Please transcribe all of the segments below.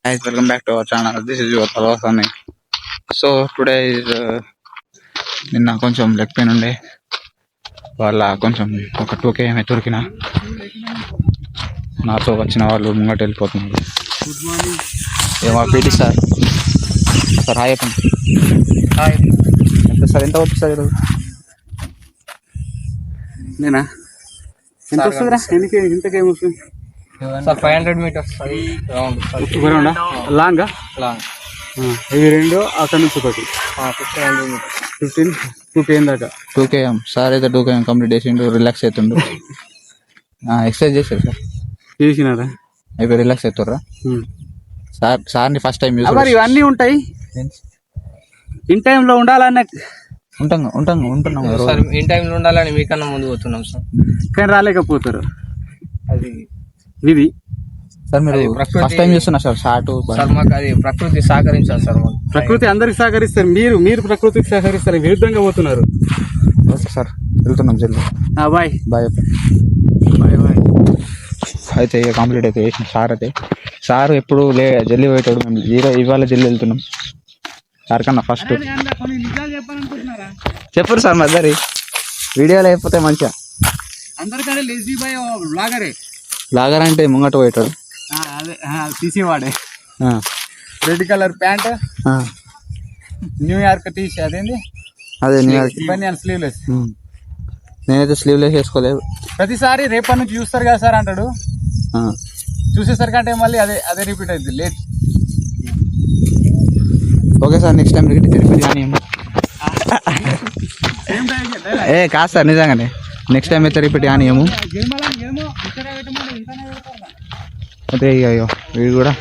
Guys, welcome back to our channel. This is your Thalwasani. So today is నిన్న కొంచెం leg pain ఉండే వాళ్ళ కొంచెం ఒక 2 km దొరికిన నాతో వచ్చిన వాళ్ళు ముంగట వెళ్ళిపోతున్నారు. Good morning. ఏమో పీటీ సార్ హాయ్ చెప్పండి. హాయ్. ఎంత సార్ ఎంత అవుతుంది సార్? నేనా ఎంత వస్తుందిరా? ఇంతకేం వస్తుంది సార్? 500 meters long. ఇవి రెండు అక్కడ నుంచి ఒకటి 15 2 km దాకా. 2 km సార్ అయితే 2 km కంప్లీట్ చేసిండు. రిలాక్స్ అవుతుండు. ఎక్సర్సైజ్ చేశారు సార్? చేసినారా? అయిపోయి రిలాక్స్ అవుతారా సార్? సార్ని ఫస్ట్ టైం మరి ఇవన్నీ ఉంటాయి ఇన్ టైంలో ఉండాలన్న ఉంటున్నాం సార్. ఇన్ టైంలో ఉండాలని మీకన్నా ముందు పోతున్నాం సార్, కానీ రాలేకపోతారు. అది ఇది సార్ మీరు ఫస్ట్ టైం చేస్తున్నారు సార్ షార్ట్ సార్. మాకు అది ప్రకృతి సహకరించాలి సార్. ప్రకృతి అందరికి సహకరిస్తారు, మీరు ప్రకృతికి సహకరిస్తారు. విరుద్ధంగా పోతున్నారు. ఓకే సార్, వెళ్తున్నాం జల్దీ. Bye bye bye bye. అయితే ఇక కంప్లీట్ అయితే చేసిన సార్ ఎప్పుడు జల్దీ పోయేటాడు. మేము ఇవాళ జల్దీ వెళ్తున్నాం. సార్ కన్నా ఫస్ట్ చెప్పరు సార్ మద్దరి వీడియోలో అయిపోతే మంచిగా. అందరికంటే లేజీ బాయ్ బ్లాగర్ అంటే ముంగట పోయేటాడు. అదే తీసేవాడే. Red colour pant, New York T shirt. అదేంటి అదే న్యూయార్క్ బనియన్ స్లీవ్లెస్. నేనైతే స్లీవ్లెస్ వేసుకోలేదు. ప్రతిసారి రేపటి నుంచి చూస్తారు కదా సార్ అంటాడు. చూసేసరికి అంటే మళ్ళీ అదే రిపీట్ అవుతుంది. Late. Okay sir, next time Tirupati కానీ కాదు సార్, నిజంగానే నెక్స్ట్ టైం అయితే రిపీట్ కానియము. అయితే అయ్యో వీడు కూడా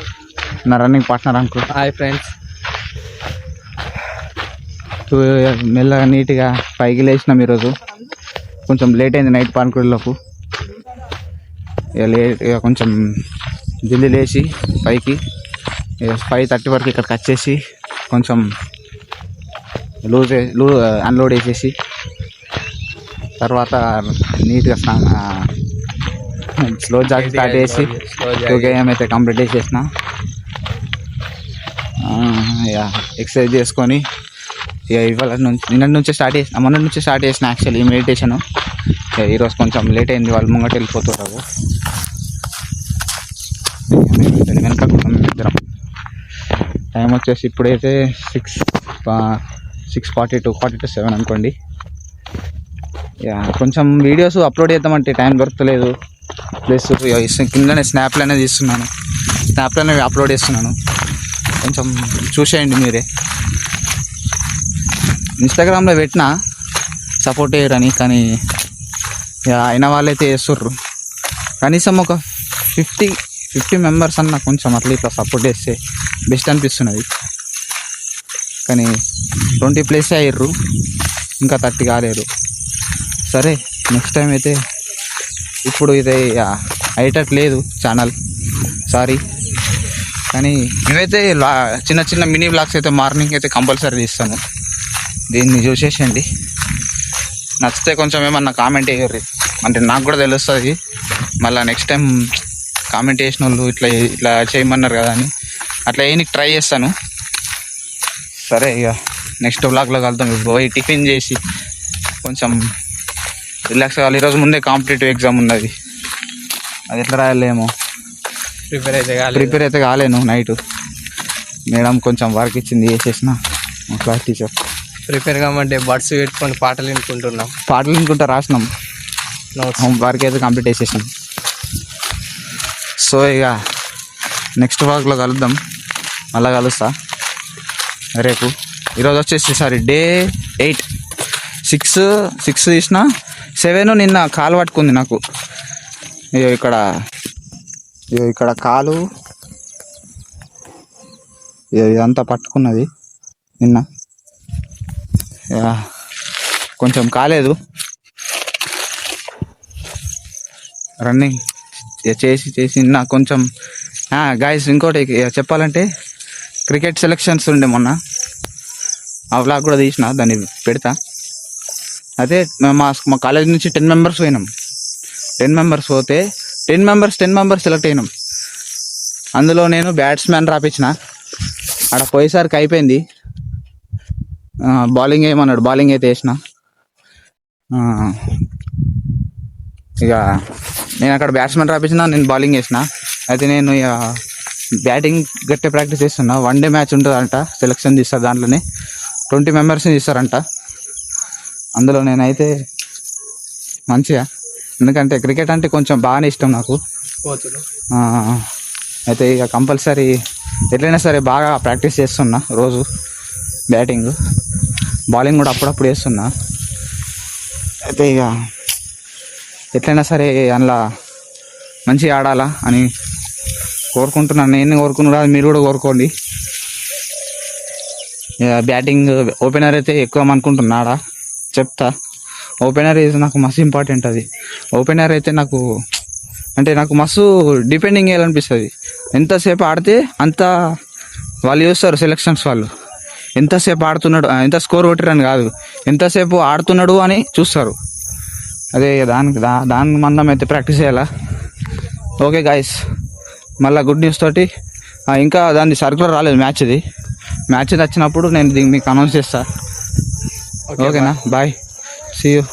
నా రన్నింగ్ పార్ట్నర్ అనుకో. Hi friends. మెల్లగా నీట్గా పైకి లేచినాం. ఈరోజు కొంచెం లేట్ అయింది నైట్ పాన్కుడిలోపు. ఇక కొంచెం జల్దీ లేచి పైకి 5:30 వరకు ఇక్కడికి వచ్చేసి కొంచెం అన్లోడ్ వేసేసి తర్వాత నీట్గా స్లో జాగ్ స్టార్ట్ చేసి 2 km అయితే కంప్లీట్ చేసేసిన. ఎక్సర్సైజ్ చేసుకొని ఇక ఇవాళ నుంచి మొన్నటి నుంచి స్టార్ట్ చేసిన యాక్చువల్లీ ఈ మెడిటేషను. ఈరోజు కొంచెం లేట్ అయింది, వాళ్ళు ముంగట వెళ్ళిపోతున్నారు. వెనక ఇద్దరం. టైం వచ్చేసి ఇప్పుడైతే 6:42 అనుకోండి. కొంచెం వీడియోస్ అప్లోడ్ చేద్దామంటే టైం దొరకలేదు. ప్లస్ కిందనే స్నాప్లోనే తీస్తున్నాను, స్నాప్లోనే అప్లోడ్ చేస్తున్నాను. కొంచెం చూసేయండి మీరే. ఇన్స్టాగ్రామ్లో పెట్టినా సపోర్ట్ చేయరని, కానీ అయిన వాళ్ళైతే చేస్తుర్రు. కనీసం ఒక 50 మెంబర్స్ అన్న కొంచెం అట్లా ఇట్లా సపోర్ట్ చేస్తే బెస్ట్ అనిపిస్తున్నది. కానీ 20+ అయ్యారు, ఇంకా 30 కాలేరు. సరే నెక్స్ట్ టైం అయితే ఇప్పుడు ఇదే అయ్యేటట్లేదు ఛానల్, సారీ. కానీ ఇవైతే చిన్న మినీ వ్లాగ్స్ అయితే మార్నింగ్ అయితే కంపల్సరీ తీస్తాను. దీన్ని చూసేసండి. నచ్చితే కొంచెం ఏమన్నా కామెంట్ వేయర్రి, అంటే నాకు కూడా తెలుస్తుంది. మళ్ళీ నెక్స్ట్ టైం కామెంట్ చేసిన వాళ్ళు ఇట్లా చేయమన్నారు కదా అని అట్లా వేయనికి ట్రై చేస్తాను. సరే ఇక నెక్స్ట్ వ్లాగ్లో కలుద్దాం. పోయి టిఫిన్ చేసి కొంచెం రిలాక్స్ కావాలి. ఈరోజు ముందే కాంపిటేటివ్ ఎగ్జామ్ ఉన్నది, అది ఎట్లా రాయాలేమో. ప్రిపేర్ అయితే కాలేను. నైట్ మేడం కొంచెం వర్క్ ఇచ్చింది, చేసేసిన. క్లాస్ టీచర్ ప్రిపేర్ కామంటే బడ్స్ పెట్టుకొని పాటలు వినుకుంటా రాసినాం. వర్క్ అయితే కంప్లీట్ చేసేసినాం. సో ఇక నెక్స్ట్ వ్లాగ్లో కలుద్దాం. మళ్ళీ కలుస్తా రేపు. ఈరోజు వచ్చేసి డే 8 6 తీసిన 7 నిన్న కాలు పట్టుకుంది నాకు. ఇక్కడ కాలు ఇదంతా పట్టుకున్నది నిన్న. కొంచెం కాలేదు. రన్నింగ్ చేసి నాకు కొంచెం గాయస్ ఇంకోటి చెప్పాలంటే క్రికెట్ సెలెక్షన్స్ ఉండే మొన్న. ఆ వ్లాగ్ కూడా తీసిన, దాన్ని పెడతా. అదే మా కాలేజ్ నుంచి 10 మెంబర్స్ పోయినాం. 10 మెంబర్స్ పోతే 10 మెంబర్స్ సెలెక్ట్ అయినాం. అందులో నేను బ్యాట్స్మెన్ రాపించిన. ఆడ పోయేసరికి అయిపోయింది. బౌలింగ్ వేయమన్నాడు, బౌలింగ్ అయితే వేసిన. ఇక నేను అక్కడ బ్యాట్స్మెన్ రాపించిన, నేను బౌలింగ్ వేసిన. అయితే నేను ఇక బ్యాటింగ్ గట్టి ప్రాక్టీస్ చేస్తున్నా. 1 డే మ్యాచ్ ఉంటుందంట, సెలెక్షన్ తీస్తారు. దాంట్లోనే 20 మెంబర్స్ని తీస్తారంట. అందులో నేనైతే మంచిగా, ఎందుకంటే క్రికెట్ అంటే కొంచెం బాగానే ఇష్టం నాకు. కోచ్లు అయితే ఇక కంపల్సరీ ఎట్లయినా సరే బాగా ప్రాక్టీస్ చేస్తున్నా రోజు. బ్యాటింగ్ బౌలింగ్ కూడా అప్పుడప్పుడు వేస్తున్నా. అయితే ఇక ఎట్లయినా సరే అందులో మంచిగా ఆడాలా అని కోరుకుంటున్నాను. నేను కోరుకున్నా, మీరు కూడా కోరుకోండి. బ్యాటింగ్ ఓపెనర్ అయితే ఎక్కువ అనుకుంటున్నా. ఆడ చెప్తా, ఓపెనర్ ఈజ్ నాకు మస్తు ఇంపార్టెంట్. అది ఓపెనర్ అయితే నాకు మస్తు డిపెండింగ్ చేయాలనిపిస్తుంది. ఎంతసేపు ఆడితే అంత వాళ్ళు చూస్తారు సెలెక్షన్స్ వాళ్ళు. ఎంతసేపు ఆడుతున్నాడు, ఎంత స్కోర్ కొట్టిరని కాదు, ఎంతసేపు ఆడుతున్నాడు అని చూస్తారు. అదే దాని మందం అయితే ప్రాక్టీస్ చేయాలా. ఓకే గాయస్, మళ్ళీ గుడ్ న్యూస్ తోటి ఇంకా దాన్ని సర్కులర్ రాలేదు మ్యాచ్ వచ్చినప్పుడు నేను దీన్ని మీకు అనౌన్స్ చేస్తా. ఓకేనా, బాయ్, సీ యూ.